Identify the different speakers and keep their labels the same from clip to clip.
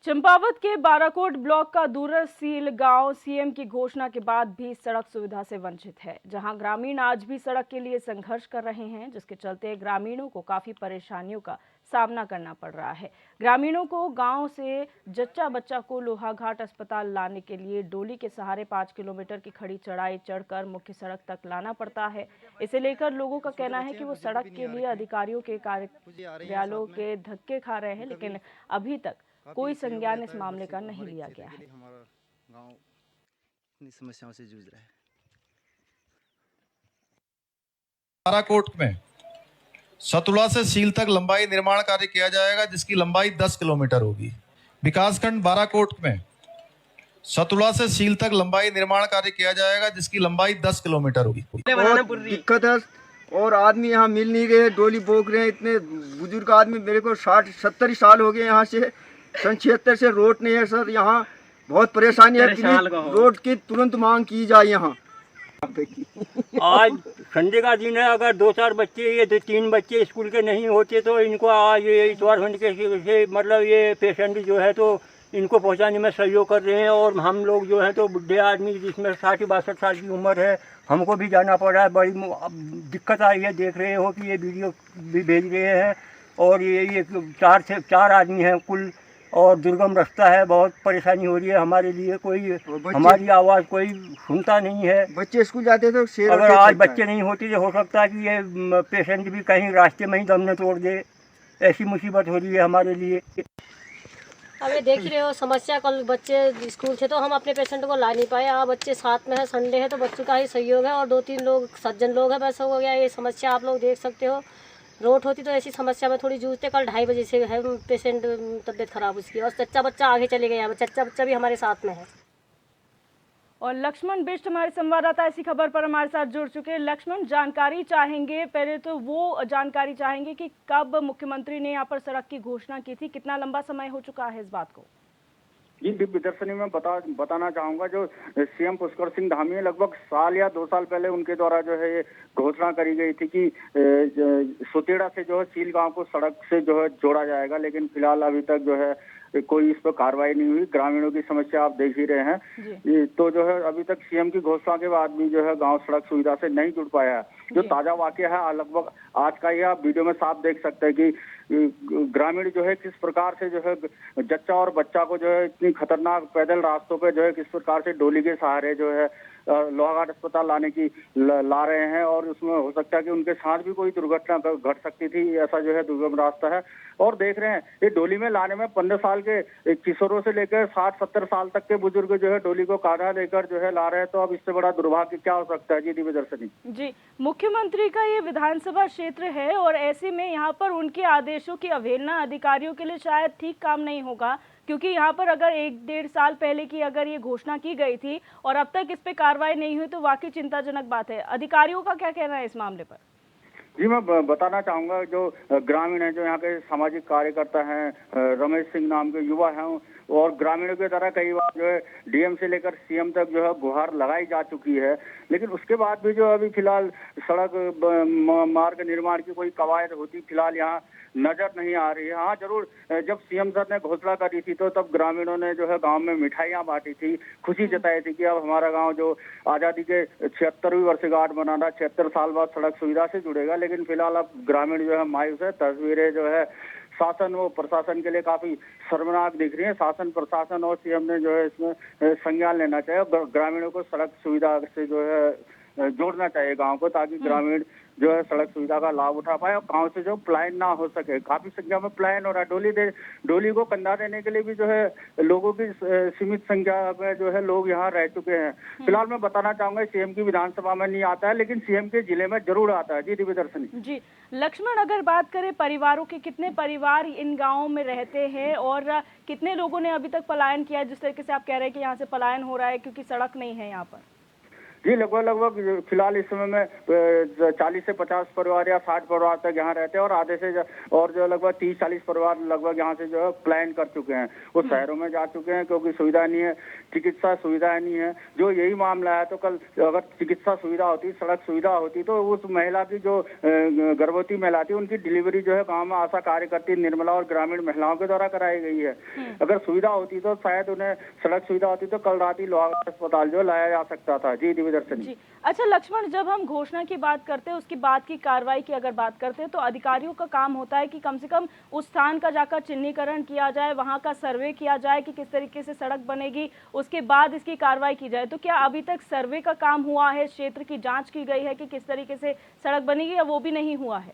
Speaker 1: चंपावत के बाराकोट ब्लॉक का दूरसील गांव सीएम की घोषणा के बाद भी सड़क सुविधा से वंचित है, जहां ग्रामीण आज भी सड़क के लिए संघर्ष कर रहे हैं, जिसके चलते ग्रामीणों को काफी परेशानियों का सामना करना पड़ रहा है। ग्रामीणों को गांव से जच्चा बच्चा को लोहाघाट अस्पताल लाने के लिए डोली के सहारे 5 किलोमीटर की खड़ी चढ़ाई चढ़कर मुख्य सड़क तक लाना पड़ता है। इसे लेकर लोगों का कहना है कि वो सड़क के लिए अधिकारियों के कार्यालयों के धक्के खा रहे हैं, लेकिन अभी तक कोई संज्ञान इस मामले का नहीं लिया गया है।
Speaker 2: हमारा गांव इतनी समस्याओं से जूझ रहा है।
Speaker 3: बाराकोट में सतुला से सील तक लंबाई निर्माण कार्य किया जाएगा, जिसकी लंबाई 10 किलोमीटर होगी। विकासखंड बाराकोट में सतुला से सील तक लंबाई निर्माण कार्य किया जाएगा, जिसकी लंबाई 10 किलोमीटर होगी।
Speaker 4: बहुत दिक्कत है और आदमी यहाँ मिल नहीं रहे, डोली बोक रहे हैं। इतने बुजुर्ग आदमी, मेरे को 60-70 साल हो गए यहाँ से। सन 76 से रोड नहीं है सर, यहाँ बहुत परेशानी है। रोड की तुरंत मांग की जाए यहाँ।
Speaker 5: आज संडे का दिन है, अगर 2-4 बच्चे, ये 3 बच्चे स्कूल के नहीं होते तो इनको आज ये इतवार होने के मतलब ये पेशेंट जो है तो इनको पहुंचाने में सहयोग कर रहे हैं। और हम लोग जो है तो बुढ़े आदमी जिसमें 60-62 साल की उम्र है, हमको भी जाना पड़ रहा है। बड़ी दिक्कत आ रही है। देख रहे हो कि ये वीडियो भी भेज रहे हैं और ये 4 आदमी हैं कुल, और दुर्गम रास्ता है। बहुत परेशानी हो रही है हमारे लिए। कोई हमारी आवाज़ कोई सुनता नहीं है।
Speaker 4: बच्चे स्कूल जाते तो
Speaker 5: अगर आज बच्चे नहीं होते तो हो सकता है कि ये पेशेंट भी कहीं रास्ते में ही दम न तोड़ दे। ऐसी मुसीबत हो रही है हमारे लिए।
Speaker 6: अबे देख ही रहे हो समस्या। कल बच्चे स्कूल थे तो हम अपने पेशेंट को ला नहीं पाए। आज बच्चे साथ में है, संडे है तो बच्चों का ही सहयोग है और 2-3 लोग सज्जन लोग हैं, बस हो गया ये समस्या। आप लोग देख सकते हो, रोड होती तो ऐसी समस्या में थोड़ी जूझते। कल 2:30 बजे से है पेशेंट, तबीयत खराब उसकी, और चच्चा बच्चा आगे चले गए। चच्चा बच्चा भी हमारे साथ में है।
Speaker 1: और लक्ष्मण बिष्ट हमारे संवाददाता इसी खबर पर हमारे साथ जुड़ चुके हैं। लक्ष्मण, जानकारी चाहेंगे, पहले तो वो जानकारी चाहेंगे कि कब मुख्यमंत्री ने यहाँ पर सड़क की घोषणा की थी, कितना लंबा समय हो चुका है इस बात को?
Speaker 7: जी, दिव्य दर्शनी में बताना चाहूंगा, जो सीएम पुष्कर सिंह धामी लगभग साल या 2 साल पहले उनके द्वारा जो है ये घोषणा करी गई थी कि सुतेड़ा से जो है सील गांव को सड़क से जो है जोड़ा जाएगा, लेकिन फिलहाल अभी तक जो है कोई इस पर कार्रवाई नहीं हुई। ग्रामीणों की समस्या आप देख ही रहे हैं। तो जो है अभी तक सीएम की घोषणा के बाद भी जो है गांव सड़क सुविधा से नहीं जुड़ पाया है। जो ताजा वाकया है लगभग आज का ही, आप वीडियो में साफ देख सकते हैं कि ग्रामीण जो है किस प्रकार से जो है जच्चा और बच्चा को जो है इतनी खतरनाक पैदल रास्तों पे जो है किस प्रकार से डोली के सहारे जो है लोहाघाट अस्पताल लाने की ला रहे हैं। और उसमें हो सकता है कि उनके साथ भी कोई दुर्घटना घट सकती थी, ऐसा जो है दुर्गम रास्ता है। और देख रहे हैं ये डोली में लाने में 15 साल के किशोरों से लेकर 60-70 साल तक के बुजुर्ग जो है डोली को कांधा लेकर जो है ला रहे हैं। तो अब इससे बड़ा दुर्भाग्य क्या हो सकता है? जी दिव्य दर्शनी
Speaker 1: जी, मुख्यमंत्री का ये विधानसभा क्षेत्र है और ऐसे में यहाँ पर उनके आदेशों की अवहेलना अधिकारियों के लिए शायद ठीक काम नहीं होगा, क्योंकि यहाँ पर अगर 1-1.5 साल पहले की अगर ये घोषणा की गई थी और अब तक इस पे कार्रवाई नहीं हुई तो वाकई चिंताजनक बात है। अधिकारियों का क्या कहना है इस मामले पर?
Speaker 7: जी, मैं बताना चाहूंगा, जो ग्रामीण है, जो यहाँ के सामाजिक कार्यकर्ता हैं, रमेश सिंह नाम के युवा हैं, और ग्रामीणों की तरह कई बार जो है डीएम से लेकर सीएम तक जो है गुहार लगाई जा चुकी है, लेकिन उसके बाद भी जो अभी फिलहाल सड़क मार्ग निर्माण की कोई कवायद होती फिलहाल यहाँ नजर नहीं आ रही है। हाँ जरूर, जब सीएम सर ने घोषणा करी थी तो तब ग्रामीणों ने जो है गांव में मिठाइयां बांटी थी, खुशी जताई थी कि अब हमारा गांव जो आजादी के 76वीं वर्षगांठ मना रहा, 76 साल बाद सड़क सुविधा से जुड़ेगा। लेकिन फिलहाल अब ग्रामीण जो है मायूस है। तस्वीरें जो है शासन व प्रशासन के लिए काफी शर्मनाक दिख रही है। शासन, प्रशासन और सीएम ने जो है इसमें संज्ञान लेना चाहिए। ग्रामीणों को सड़क सुविधा से जो है जोड़ना चाहिए गांव को, ताकि ग्रामीण जो है सड़क सुविधा का लाभ उठा पाए और गांव से जो पलायन ना हो सके। काफी संख्या में पलायन हो रहा है। डोली को कंधा देने के लिए भी जो है लोगों की सीमित संख्या में जो है लोग यहाँ रह चुके हैं। फिलहाल मैं बताना चाहूंगा, सीएम की विधानसभा में नहीं आता है, लेकिन सीएम के जिले में जरूर आता है। जी दिव्य दर्शनी
Speaker 1: जी, लक्ष्मण, अगर बात करें परिवारों के, कितने परिवार इन गाँवों में रहते हैं और कितने लोगों ने अभी तक पलायन किया है, जिस तरीके से आप कह रहे हैं कि यहाँ से पलायन हो रहा है क्योंकि सड़क नहीं है यहाँ पर?
Speaker 7: जी लगभग फिलहाल इस समय में 40 से 50 परिवार या 60 परिवार तक यहाँ रहते हैं और आधे से और जो लगभग 30-40 परिवार लगभग यहाँ से जो है पलायन कर चुके हैं, वो शहरों में जा चुके हैं क्योंकि सुविधा नहीं है, चिकित्सा सुविधाएं नहीं है। जो यही मामला है तो कल अगर चिकित्सा सुविधा होती, सड़क सुविधा होती तो उस महिला की जो गर्भवती महिला थी उनकी डिलीवरी जो है गाँव में आशा कार्यकर्ती निर्मला और ग्रामीण महिलाओं के द्वारा कराई गई है। अगर सुविधा होती तो शायद उन्हें सड़क सुविधा होती तो कल रात ही लोहागढ़ अस्पताल जो लाया जा सकता था। जी
Speaker 1: जी। अच्छा लक्ष्मण, जब हम घोषणा की बात करते हैं उसकी बाद की कार्रवाई की अगर बात करते हैं तो अधिकारियों का काम होता है कि कम से कम उस स्थान का जाकर चिन्हीकरण किया जाए, वहां का सर्वे किया जाए कि किस तरीके से सड़क बनेगी, उसके बाद इसकी कार्रवाई की जाए। तो क्या अभी तक सर्वे का काम हुआ है, क्षेत्र की जांच की गई है कि किस तरीके से सड़क बनेगी, या वो भी नहीं हुआ है?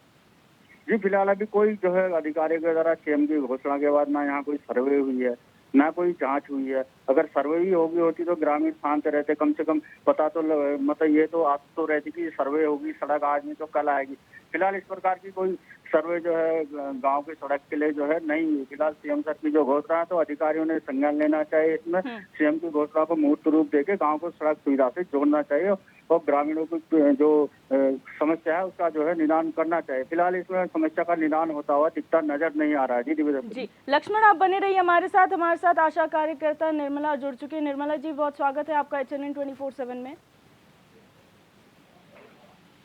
Speaker 7: जी फिलहाल अभी कोई जो है अधिकारी के द्वारा सीएम की घोषणा के बाद ना यहाँ कोई सर्वे हुई है ना कोई जांच हुई है। अगर सर्वे ही होती तो ग्रामीण शांत रहते, कम से कम पता तो मतलब ये तो आस तो रहती कि सर्वे होगी, सड़क आज नहीं तो कल आएगी। फिलहाल इस प्रकार की कोई सर्वे जो है गांव की सड़क के लिए जो है नहीं हुई। फिलहाल सीएम सर की जो घोषणा है तो अधिकारियों ने संज्ञान लेना चाहिए इसमें, सीएम की घोषणा को मूर्त रूप देके गाँव को सड़क सुविधा से जोड़ना चाहिए और ग्रामीणों की जो समस्या है उसका जो है निदान करना चाहिए। फिलहाल इसमें समस्या का निदान होता हुआ दिखता नजर नहीं आ रहा है। जी
Speaker 1: लक्ष्मण, आप बने रहिए हमारे साथ आशा कार्यकर्ता निर्मला जुड़ चुकी है। निर्मला जी, बहुत स्वागत है आपका HNN 24/7 में।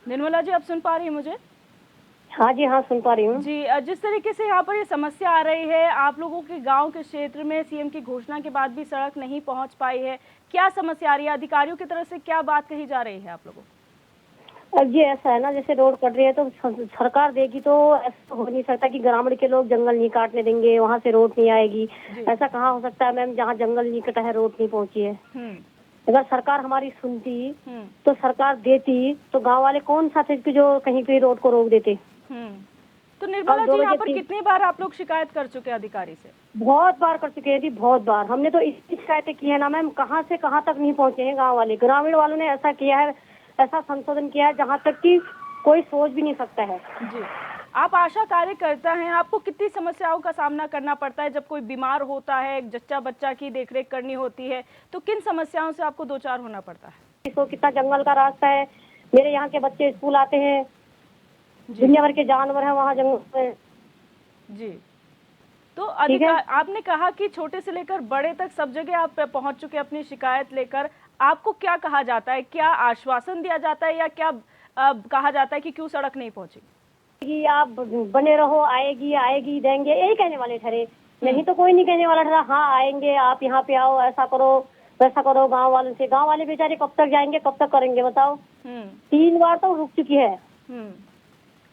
Speaker 1: निर्मला जी, आप सुन पा रही हैं मुझे?
Speaker 6: हाँ जी, हाँ सुन पा रही हूँ
Speaker 1: जी। जिस तरीके से यहाँ पर ये समस्या आ रही है, आप लोगों के गांव के क्षेत्र में सीएम की घोषणा के बाद भी सड़क नहीं पहुंच पाई है, क्या समस्या आ रही है? अधिकारियों की तरफ से क्या बात कही जा रही है आप लोगों को?
Speaker 6: अब ये ऐसा है ना, जैसे रोड कट रही है तो सरकार देगी तो ऐसा हो नहीं सकता कि ग्रामीण के लोग जंगल नहीं काटने देंगे, वहाँ से रोड नहीं आएगी। ऐसा कहाँ हो सकता है मैम, जहाँ जंगल नहीं कटा है रोड नहीं पहुँची है। अगर सरकार हमारी सुनती तो सरकार देती तो गाँव वाले कौन सा थे कि जो कहीं पे रोड को रोक देते।
Speaker 1: तो निर्मला जी, यहाँ पर कितनी बार आप लोग शिकायत कर चुके हैं अधिकारी से?
Speaker 6: बहुत बार कर चुके हैं जी, बहुत बार। हमने तो इतनी शिकायतें की है ना मैम, कहाँ से कहाँ तक नहीं पहुँचे हैं गाँव वाले। ग्रामीण वालों ने ऐसा किया है, ऐसा संशोधन किया है जहाँ तक कि कोई सोच भी नहीं सकता है।
Speaker 1: जी, आप आशा कार्यकर्ता हैं, आपको कितनी समस्याओं का सामना करना पड़ता है? जब कोई बीमार होता है, एक जच्चा बच्चा की देखरेख करनी होती है, तो किन समस्याओं से आपको दो चार होना पड़ता है?
Speaker 6: इसको कितना जंगल का रास्ता है, मेरे यहाँ के बच्चे स्कूल आते हैं, दुनिया भर के जानवर हैं वहाँ जंगल में।
Speaker 1: जी, तो आपने कहा कि छोटे से लेकर बड़े तक सब जगह आप पहुंच चुके अपनी शिकायत लेकर। आपको क्या कहा जाता है? क्या आश्वासन दिया जाता है या क्या कहा जाता है कि क्यों सड़क नहीं पहुंची?
Speaker 6: कि आप बने रहो, आएगी आएगी देंगे, यही कहने वाले ठहरे, नहीं तो कोई नहीं कहने वाला ठहरा। हाँ आएंगे, आप यहाँ पे आओ, ऐसा करो वैसा करो। गाँव वालों से, गाँव वाले बेचारे कब तक जाएंगे, कब तक करेंगे बताओ। 3 बार तो रुक चुकी है।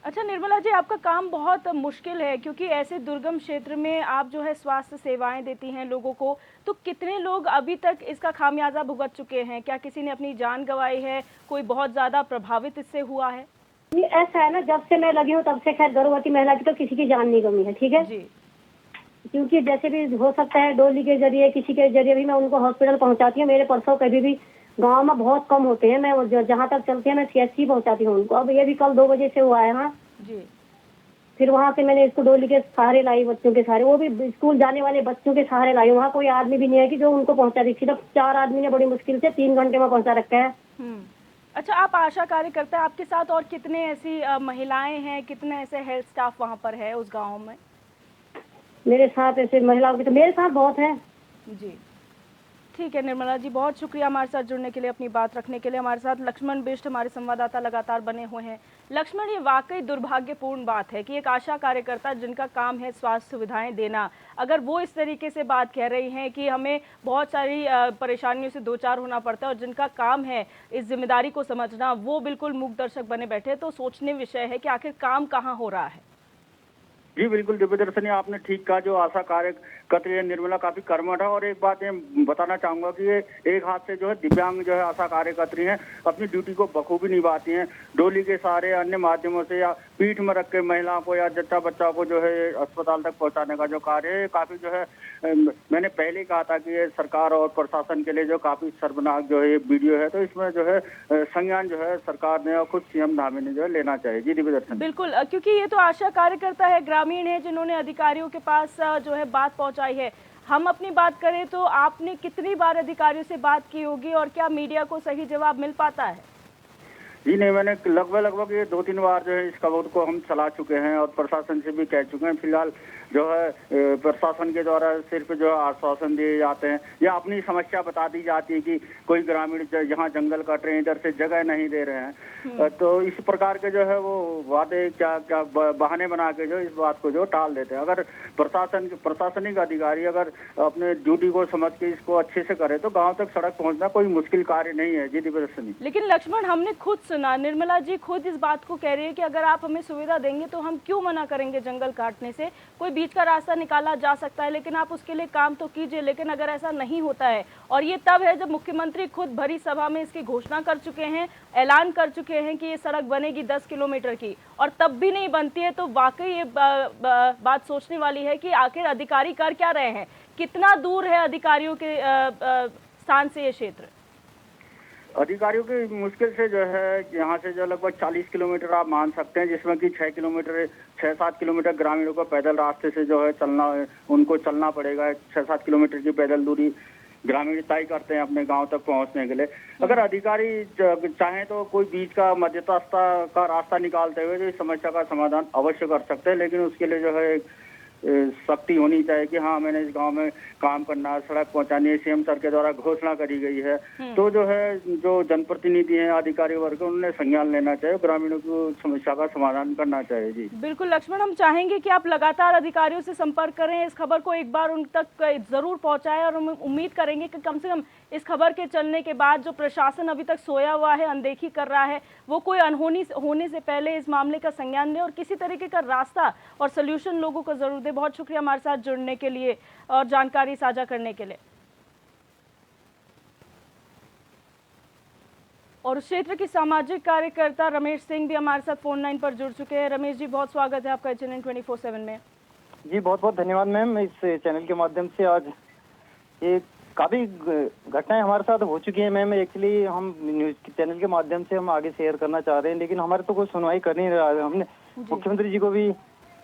Speaker 1: अच्छा निर्मला जी, आपका काम बहुत मुश्किल है क्योंकि ऐसे दुर्गम क्षेत्र में आप जो है स्वास्थ्य सेवाएं देती हैं लोगों को, तो कितने लोग अभी तक इसका खामियाजा भुगत चुके हैं? क्या किसी ने अपनी जान गंवाई है? कोई बहुत ज्यादा प्रभावित इससे हुआ है?
Speaker 6: ऐसा है ना, जब से मैं लगी हूँ तब से खैर गर्भवती महिला की तो किसी की जान नहीं गई है, ठीक है
Speaker 1: जी।
Speaker 6: क्योंकि जैसे भी हो सकता है डोली के जरिए, किसी के जरिए भी मैं उनको हॉस्पिटल पहुँचाती हूँ। मेरे परसों कभी भी गांव में बहुत कम होते हैं, मैं जहाँ तक चलती है मैं CHC पहुँचाती हूँ उनको। अब ये भी कल 2 बजे से हुआ है वहाँ
Speaker 1: जी।
Speaker 6: फिर वहाँ से मैंने इसको डोली के सहारे लाई, बच्चों के सहारे, वो भी स्कूल जाने वाले बच्चों के सहारे लाई। वहाँ कोई आदमी भी नहीं है कि जो उनको पहुँचा दी। सिर्फ 4 आदमी ने बड़ी मुश्किल से 3 घंटे में पहुँचा रखा है।
Speaker 1: अच्छा, आप आशा कार्यकर्ता, आपके साथ और कितने ऐसी महिलाएं हैं, कितने ऐसे हेल्थ स्टाफ वहाँ पर है उस गाँव में?
Speaker 6: मेरे साथ ऐसे महिलाओं की तो मेरे साथ बहुत है
Speaker 1: जी। ठीक है निर्मला जी, बहुत शुक्रिया हमारे साथ जुड़ने के लिए, अपनी बात रखने के लिए। हमारे साथ लक्ष्मण बिष्ट हमारे संवाददाता लगातार बने हुए हैं। लक्ष्मण, ये वाकई दुर्भाग्यपूर्ण बात है कि एक आशा कार्यकर्ता जिनका काम है स्वास्थ्य सुविधाएं देना, अगर वो इस तरीके से बात कह रही हैं कि हमें बहुत सारी परेशानियों से दो चार होना पड़ता है और जिनका काम है इस जिम्मेदारी को समझना, वो बिल्कुल मूक दर्शक बने बैठे, तो सोचने विषय है कि आखिर काम कहाँ हो रहा है।
Speaker 7: जी बिल्कुल दिव्यदर्शनी, आपने ठीक कहा। जो आशा कार्यकर्त्री निर्मला काफी कर्मठ है और एक बात ये बताना चाहूंगा कि ये एक हाथ से जो है दिव्यांग जो है आशा कार्यकर्त्री हैं, अपनी ड्यूटी को बखूबी निभाती हैं। डोली के सारे अन्य माध्यमों से या पीठ में रख के महिलाओं को या जच्चा बच्चा को जो है अस्पताल तक पहुंचाने का जो कार्य है काफी जो है, मैंने पहले कहा था कि ये सरकार और प्रशासन के लिए जो काफी शर्मनाक जो है ये वीडियो है, तो इसमें जो है संज्ञान जो है सरकार ने और खुद CM धामी ने जो है लेना चाहिए। जी दिव्यदर्शन।
Speaker 1: बिल्कुल, क्योंकि ये तो आशा कार्यकर्ता है, ग्रामीण है, जिन्होंने अधिकारियों के पास जो है बात पहुंचाई है। हम अपनी बात करें तो आपने कितनी बार अधिकारियों से बात की होगी और क्या मीडिया को सही जवाब मिल पाता है?
Speaker 7: जी नहीं, मैंने लगभग ये 2-3 बार जो है इस खबर को हम चला चुके हैं और प्रशासन से भी कह चुके हैं। फिलहाल जो है प्रशासन के द्वारा सिर्फ जो है आश्वासन दिए जाते हैं या अपनी समस्या बता दी जाती है कि कोई ग्रामीण यहाँ जंगल काट रहे हैं, इधर से जगह नहीं दे रहे हैं। तो इस प्रकार के जो है वो वादे क्या बहाने बना के जो इस बात को जो टाल देते हैं। अगर प्रशासनिक अधिकारी अगर अपने ड्यूटी को समझ के इसको अच्छे से करे तो गाँव तक सड़क पहुँचना कोई मुश्किल कार्य नहीं है। जी दिव्यदर्शनी।
Speaker 1: लेकिन लक्ष्मण, हमने खुद सुना, निर्मला जी खुद इस बात को कह रही है कि अगर आप हमें सुविधा देंगे तो हम क्यों मना करेंगे जंगल काटने से। कोई बीच का रास्ता निकाला जा सकता है, लेकिन आप उसके लिए काम तो कीजिए। लेकिन अगर ऐसा नहीं होता है, और ये तब है जब मुख्यमंत्री खुद भरी सभा में इसकी घोषणा कर चुके हैं, ऐलान कर चुके हैं कि ये सड़क बनेगी 10 किलोमीटर की, और तब भी नहीं बनती है, तो वाकई ये बात सोचने वाली है कि आखिर अधिकारी कर क्या रहे हैं। कितना दूर है अधिकारियों के स्थान से ये क्षेत्र?
Speaker 7: अधिकारियों की मुश्किल से जो है यहाँ से जो लगभग 40 किलोमीटर आप मान सकते हैं, जिसमें कि 6-7 किलोमीटर ग्रामीणों को पैदल रास्ते से जो है उनको चलना पड़ेगा। 6-7 किलोमीटर की पैदल दूरी ग्रामीण तय करते हैं अपने गांव तक पहुंचने के लिए। अगर अधिकारी चाहें तो कोई बीच का मध्यस्थता का रास्ता निकालते हुए जो इस समस्या का समाधान अवश्य कर सकते हैं, लेकिन उसके लिए जो है शक्ति होनी चाहिए कि हाँ मैंने इस गांव में काम करना है, सड़क पहुंचानी है, सीएम सर के द्वारा घोषणा करी गई है। तो जो है जो जनप्रतिनिधि हैं, अधिकारी वर्ग, उन्हें संज्ञान लेना चाहिए, ग्रामीणों की समस्या का समाधान करना चाहिए। जी
Speaker 1: बिल्कुल लक्ष्मण, हम चाहेंगे कि आप लगातार अधिकारियों से संपर्क करें, इस खबर को एक बार उन तक जरूर पहुंचाएं, और हम उम्मीद करेंगे कि कम से कम इस खबर के चलने के बाद जो प्रशासन अभी तक सोया हुआ है, अनदेखी कर रहा है, वो कोई अनहोनी होने से पहले इस मामले का संज्ञान ले और किसी तरीके का रास्ता और सोल्यूशन लोगों को जरूर दे। बहुत शुक्रिया हमारे साथ जुड़ने के लिए और जानकारी साझा करने के लिए। और उस क्षेत्र की सामाजिक कार्यकर्ता रमेश सिंह भी हमारे साथ फोन लाइन पर जुड़ चुके हैं। रमेश जी, बहुत स्वागत है आपका HNN 24/7 में।
Speaker 8: जी बहुत बहुत धन्यवाद मैम। इस चैनल के माध्यम से आज ये काफी घटनाएं हमारे साथ हो चुकी हैं मैम। एक्चुअली हम न्यूज चैनल के माध्यम से हम आगे शेयर करना चाह रहे हैं, लेकिन हमारे तो कोई सुनवाई कर नहीं रहा है। हमने मुख्यमंत्री जी को भी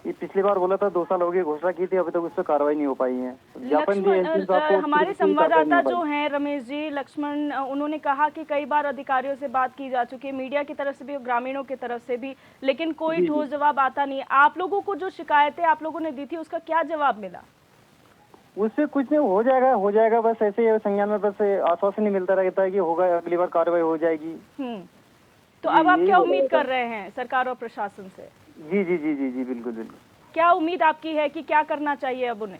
Speaker 8: ये पिछली बार बोला था, 2 साल हो गए, घोषणा की थी, अभी तक उस पर कार्रवाई नहीं हो पाई है।
Speaker 1: हमारे संवाददाता जो हैं रमेश जी, लक्ष्मण, उन्होंने कहा कि कई बार अधिकारियों से बात की जा चुकी है, मीडिया की तरफ से भी और ग्रामीणों की तरफ से भी, लेकिन कोई ठोस जवाब आता नहीं है। आप लोगों को जो शिकायतें आप लोगों ने दी थी उसका क्या जवाब मिला?
Speaker 8: उससे कुछ नहीं, हो जाएगा बस ऐसे संज्ञान में बस आश्वासन नहीं मिलता रहता है कि होगा, अगली बार कार्रवाई हो जाएगी।
Speaker 1: तो अब आप क्या उम्मीद कर रहे हैं सरकार और प्रशासन से?
Speaker 8: जी जी जी जी जी बिल्कुल बिल्कुल।
Speaker 1: क्या उम्मीद आपकी है कि क्या करना चाहिए अब उन्हें?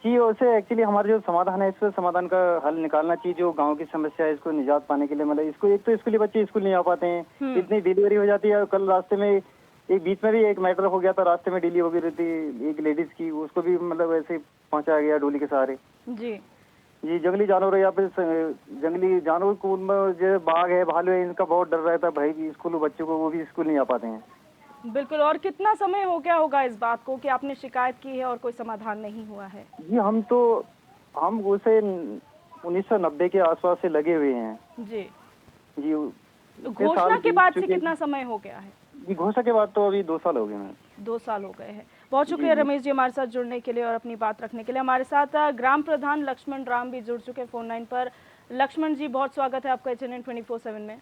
Speaker 8: जी वैसे एक्चुअली हमारा जो समाधान है, इस पर समाधान का हल निकालना चाहिए। जो गांव की समस्या है, इसको निजात पाने के लिए, मतलब इसको एक तो स्कूली बच्चे स्कूल नहीं आ पाते हैं, इतनी डिलीवरी हो जाती है। कल रास्ते में एक बीच में भी एक मैटर हो गया था, रास्ते में डिलीवरी हो गई थी एक लेडीज की, उसको भी मतलब ऐसे पहुंचाया गया डोली के सहारे।
Speaker 1: जी
Speaker 8: जी जंगली जानवर या फिर जंगली जानवर को जो बाघ है, भालू है, इनका बहुत डर रहता है भाई स्कूल बच्चों को, वो भी स्कूल नहीं आ पाते हैं।
Speaker 1: बिल्कुल। और कितना समय हो गया होगा इस बात को कि आपने शिकायत की है और कोई समाधान नहीं हुआ है?
Speaker 8: जी हम उसे 1990 के आसपास से लगे हुए हैं। जी
Speaker 1: घोषणा के बाद से कितना समय हो गया है?
Speaker 8: जी घोषणा के बाद तो अभी 2 साल हो गए हैं।
Speaker 1: 2 साल हो गए हैं। बहुत शुक्रिया रमेश जी हमारे साथ जुड़ने के लिए और अपनी बात रखने के लिए। हमारे साथ ग्राम प्रधान लक्ष्मण राम भी जुड़ चुके हैं फोन लाइन पर। लक्ष्मण जी, बहुत स्वागत है आपका HNN 24/7 में।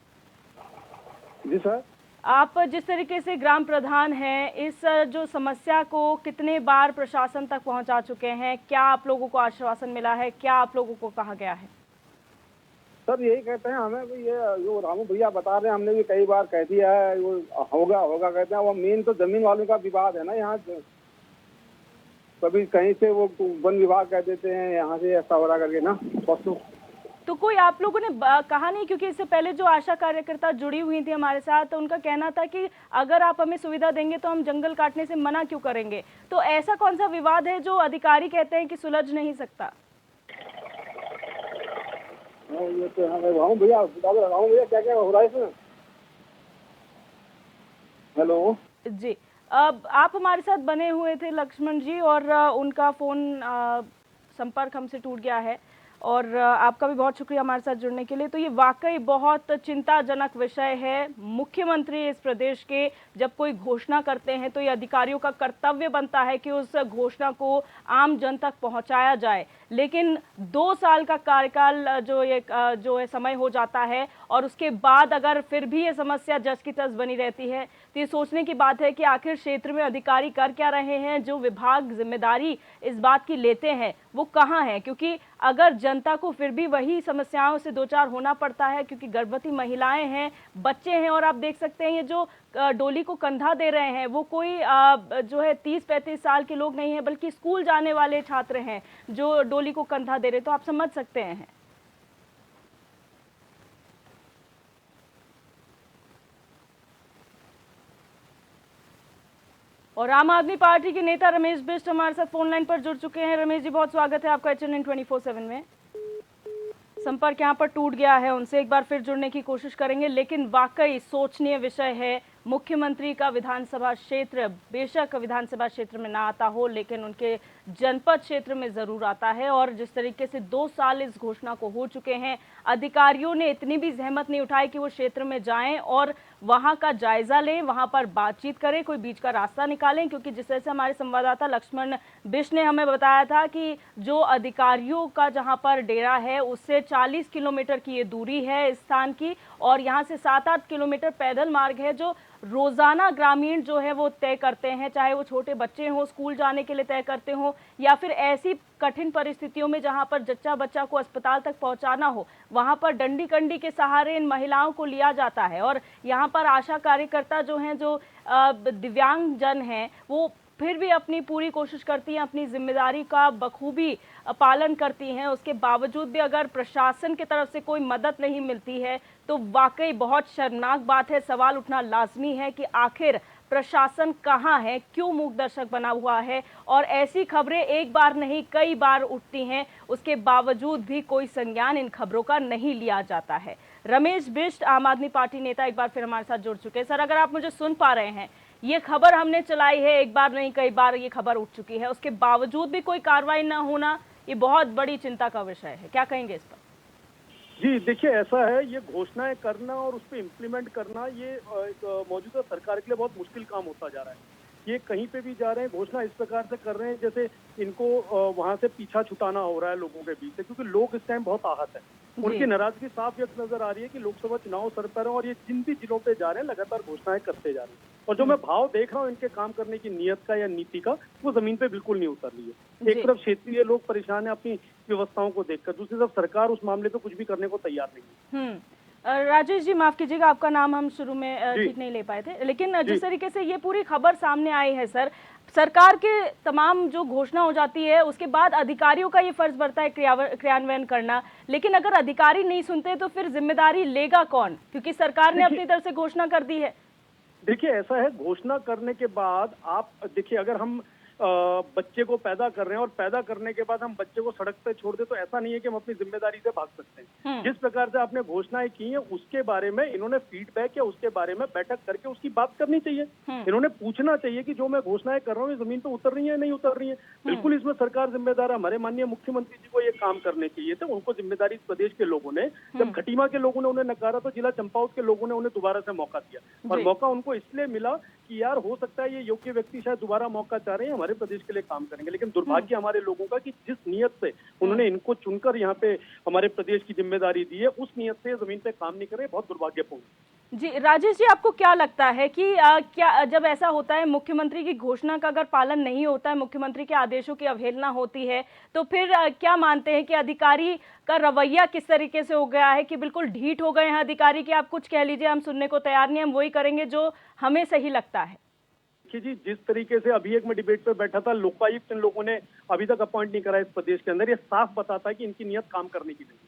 Speaker 9: जी सर।
Speaker 1: आप जिस तरीके से ग्राम प्रधान हैं, इस जो समस्या को कितने बार प्रशासन तक पहुंचा चुके हैं? क्या आप लोगों को आश्वासन मिला है? क्या आप लोगों को कहा गया है?
Speaker 9: सर यही कहते हैं हमें भी, ये जो रामू भैया बता रहे हैं, हमने भी कई बार कह दिया है, वो होगा कहते हैं। वो मेन तो जमीन वालों का विवाद है ना यहाँ। कभी कहीं से वो वन विभाग कह देते हैं, यहाँ से ऐसा हो रहा करके ना।
Speaker 1: तो कोई आप लोगों ने कहा नहीं? क्योंकि इससे पहले जो आशा कार्यकर्ता जुड़ी हुई थी हमारे साथ, तो उनका कहना था कि अगर आप हमें सुविधा देंगे तो हम जंगल काटने से मना क्यों करेंगे। तो ऐसा कौन सा विवाद है जो अधिकारी कहते हैं कि सुलझ नहीं सकता?
Speaker 9: ये तो रामू भैया क्या क्या हो रहा है इसमें? हेलो
Speaker 1: जी, अब आप हमारे साथ बने हुए थे लक्ष्मण जी, और उनका फोन संपर्क हमसे टूट गया है। और आपका भी बहुत शुक्रिया हमारे साथ जुड़ने के लिए। तो ये वाकई बहुत चिंताजनक विषय है। मुख्यमंत्री इस प्रदेश के जब कोई घोषणा करते हैं तो ये अधिकारियों का कर्तव्य बनता है कि उस घोषणा को आम जन तक पहुंचाया जाए, लेकिन 2 साल का कार्यकाल जो है समय हो जाता है और उसके बाद अगर फिर भी ये समस्या जस की तस बनी रहती है तो ये सोचने की बात है कि आखिर क्षेत्र में अधिकारी कर क्या रहे हैं। जो विभाग जिम्मेदारी इस बात की लेते हैं वो कहाँ है, क्योंकि अगर जनता को फिर भी वही समस्याओं से दो चार होना पड़ता है, क्योंकि गर्भवती महिलाएं हैं, बच्चे हैं, और आप देख सकते हैं ये जो डोली को कंधा दे रहे हैं वो कोई जो है 30-35 साल के लोग नहीं है, बल्कि स्कूल जाने वाले छात्र हैं जो डोली को कंधा दे रहे। तो आप समझ सकते हैं। और आम आदमी पार्टी के नेता रमेश बिष्ट हमारे साथ फोन लाइन पर जुड़ चुके हैं। रमेश जी, बहुत स्वागत है आपका HNN 24/7 में। संपर्क यहाँ पर टूट गया है, उनसे एक बार फिर जुड़ने की कोशिश करेंगे, लेकिन वाकई सोचनीय विषय है। मुख्यमंत्री का विधानसभा क्षेत्र बेशक विधानसभा क्षेत्र में ना आता हो, लेकिन उनके जनपद क्षेत्र में जरूर आता है। और जिस तरीके से 2 साल इस घोषणा को हो चुके हैं, अधिकारियों ने इतनी भी जहमत नहीं उठाई कि वो क्षेत्र में जाएं और वहां का जायजा लें, वहां पर बातचीत करें, कोई बीच का रास्ता निकालें। क्योंकि जिस तरह से हमारे संवाददाता लक्ष्मण बिष्ट ने हमें बताया था कि जो अधिकारियों का जहां पर डेरा है उससे 40 किलोमीटर की ये दूरी है इस स्थान की, और यहाँ से 7-8 किलोमीटर पैदल मार्ग है जो रोजाना ग्रामीण जो है वो तय करते हैं, चाहे वो छोटे बच्चे हों स्कूल जाने के लिए तय करते हों, या फिर ऐसी कठिन परिस्थितियों में जहां पर जच्चा बच्चा को अस्पताल तक पहुंचाना हो, वहां पर डंडी कंडी के सहारे इन महिलाओं को लिया जाता है। और यहाँ पर आशा कार्यकर्ता जो हैं, जो दिव्यांग जन हैं, वो फिर भी अपनी पूरी कोशिश करती हैं, अपनी जिम्मेदारी का बखूबी पालन करती हैं। उसके बावजूद भी अगर प्रशासन की तरफ से कोई मदद नहीं मिलती है तो वाकई बहुत शर्मनाक बात है। सवाल उठना लाजमी है कि आखिर प्रशासन कहाँ है, क्यों मूक दर्शक बना हुआ है। और ऐसी खबरें एक बार नहीं कई बार उठती हैं, उसके बावजूद भी कोई संज्ञान इन खबरों का नहीं लिया जाता है। रमेश बिष्ट आम आदमी पार्टी नेता एक बार फिर हमारे साथ जुड़ चुके हैं। सर, अगर आप मुझे सुन पा रहे हैं, ये खबर हमने चलाई है, एक बार नहीं कई बार ये खबर उठ चुकी है, उसके बावजूद भी कोई कार्रवाई ना होना ये बहुत बड़ी चिंता का विषय है। क्या कहेंगे इस पर?
Speaker 10: जी देखिए, ऐसा है, ये घोषणाएं करना और उस पर इम्प्लीमेंट करना ये मौजूदा सरकार के लिए बहुत मुश्किल काम होता जा रहा है। ये कहीं पे भी जा रहे हैं, घोषणा इस प्रकार से कर रहे हैं जैसे इनको वहां से पीछा छुटाना हो रहा है लोगों के बीच से, क्योंकि लोग इस टाइम बहुत आहत है। उनकी नाराजगी साफ व्यक्त नजर आ रही है कि लोकसभा चुनाव सर पर है और ये जिन भी जिलों पे जा रहे हैं लगातार घोषणाएं करते जा रहे हैं। और जो मैं भाव देख रहा हूँ इनके काम करने की नीयत का या नीति का, वो जमीन पे बिल्कुल नहीं उतर रही है। एक तरफ क्षेत्रीय लोग परेशान है अपनी व्यवस्थाओं को देखकर, दूसरी तरफ सरकार उस मामले पे कुछ भी करने को तैयार नहीं है।
Speaker 1: राजेश जी, माफ कीजिएगा, आपका नाम हम शुरू में ठीक नहीं ले पाए थे, लेकिन जिस तरीके से ये पूरी खबर सामने आई है सर, सरकार के तमाम जो घोषणा हो जाती है उसके बाद अधिकारियों का ये फर्ज बनता है क्रियान्वयन करना, लेकिन अगर अधिकारी नहीं सुनते तो फिर जिम्मेदारी लेगा कौन, क्योंकि सरकार ने अपनी तरफ से घोषणा कर दी है।
Speaker 10: देखिए, ऐसा है, घोषणा करने के बाद आप देखिए, अगर हम बच्चे को पैदा कर रहे हैं और पैदा करने के बाद हम बच्चे को सड़क पे छोड़ दे तो ऐसा नहीं है कि हम अपनी जिम्मेदारी से भाग सकते हैं। जिस प्रकार से आपने घोषणाएं की हैं उसके बारे में इन्होंने फीडबैक या उसके बारे में बैठक करके उसकी बात करनी चाहिए। इन्होंने पूछना चाहिए कि जो मैं घोषणाएं कर रहा हूँ ये जमीन पे उतर रही है नहीं उतर रही है। बिल्कुल इसमें सरकार जिम्मेदार है। हमारे माननीय मुख्यमंत्री जी को ये काम करने चाहिए थे, उनको जिम्मेदारी प्रदेश के लोगों ने, जब खटीमा के लोगों ने उन्हें नकारा तो जिला चंपावत के लोगों ने उन्हें दोबारा से मौका दिया, और मौका उनको इसलिए मिला कि यार हो सकता है ये योग्य व्यक्ति शायद दोबारा मौका चाह रहे हैं, हमारे प्रदेश के लिए काम करेंगे। लेकिन दुर्भाग्य हमारे लोगों का कि जिस नियत से उन्होंने इनको चुनकर यहाँ पे हमारे प्रदेश की जिम्मेदारी दी है उस नियत से जमीन पे काम नहीं कर रहे, बहुत दुर्भाग्यपूर्ण।
Speaker 1: जी राजेश जी, आपको क्या लगता है कि क्या जब ऐसा होता है, मुख्यमंत्री की घोषणा का अगर पालन नहीं होता है, मुख्यमंत्री के आदेशों की अवहेलना होती है, तो फिर क्या मानते हैं कि अधिकारी का रवैया किस तरीके से हो गया है कि बिल्कुल ढीठ हो गए हैं अधिकारी कि आप कुछ कह लीजिए हम सुनने को तैयार नहीं, हम वही करेंगे जो हमें सही लगता है?
Speaker 10: जी, जिस तरीके से अभी एक मैं डिबेट पे बैठा था, लोकायुक्त इन लोगों ने अभी तक अपॉइंट नहीं करा इस प्रदेश के अंदर, ये साफ बताता है कि इनकी नियत काम करने की नहीं।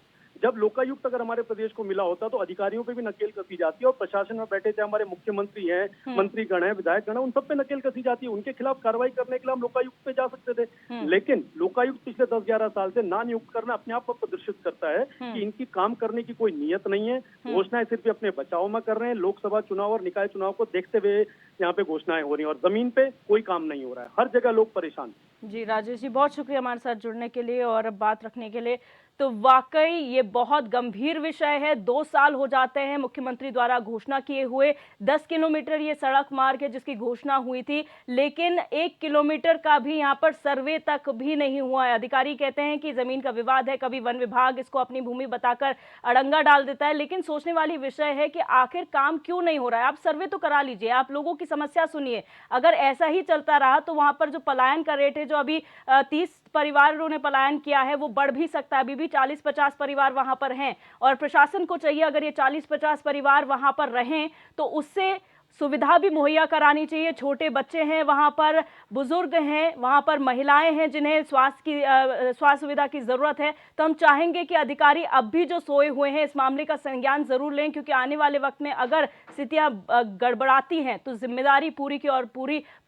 Speaker 10: जब लोकायुक्त अगर हमारे प्रदेश को मिला होता तो अधिकारियों पे भी नकेल कसी जाती है, और प्रशासन में बैठे चाहे हमारे मुख्यमंत्री हैं, मंत्रीगण हैं, विधायकगण हैं, उन सब पे नकेल कसी जाती है। उनके खिलाफ कार्रवाई करने के लिए हम लोकायुक्त पे जा सकते थे, लेकिन लोकायुक्त पिछले 10-11 साल से ना नियुक्त करना अपने आप को प्रदर्शित करता है कि इनकी काम करने की कोई नियत नहीं है। घोषणाएं सिर्फ अपने बचाव में कर रहे हैं। लोकसभा चुनाव और निकाय चुनाव को देखते हुए यहाँ पे घोषणाएं हो रही हैं और जमीन पे कोई काम नहीं हो रहा है। हर जगह लोग परेशान हैं।
Speaker 1: जी राजेश जी, बहुत शुक्रिया हमारे साथ जुड़ने के लिए और बात रखने के लिए। तो वाकई ये बहुत गंभीर विषय है। 2 साल हो जाते हैं मुख्यमंत्री द्वारा घोषणा किए हुए 10 किलोमीटर ये सड़क मार्ग है जिसकी घोषणा हुई थी, लेकिन 1 किलोमीटर का भी यहाँ पर सर्वे तक भी नहीं हुआ है। अधिकारी कहते हैं कि जमीन का विवाद है, कभी वन विभाग इसको अपनी भूमि बताकर अड़ंगा डाल देता है, लेकिन सोचने वाली विषय है कि आखिर काम क्यों नहीं हो रहा है। आप सर्वे तो करा लीजिए, आप लोगों की समस्या सुनिए। अगर ऐसा ही चलता रहा तो वहां पर जो पलायन का रेट है, जो अभी 30 परिवारों ने पलायन किया है, वो बढ़ भी सकता है। अभी भी 40-50 परिवार वहां पर हैं और प्रशासन को चाहिए अगर ये 40-50 परिवार वहां पर रहें तो उससे सुविधा भी मुहैया करानी चाहिए। छोटे बच्चे हैं वहां पर, बुजुर्ग हैं वहां पर, महिलाएं हैं जिन्हें स्वास्थ्य सुविधा की जरूरत है। तो हम चाहेंगे कि अधिकारी अब भी जो सोए हुए हैं इस मामले का संज्ञान जरूर लें, क्योंकि आने वाले वक्त में अगर स्थितियां गड़बड़ाती हैं तो जिम्मेदारी पूरी की और पूरी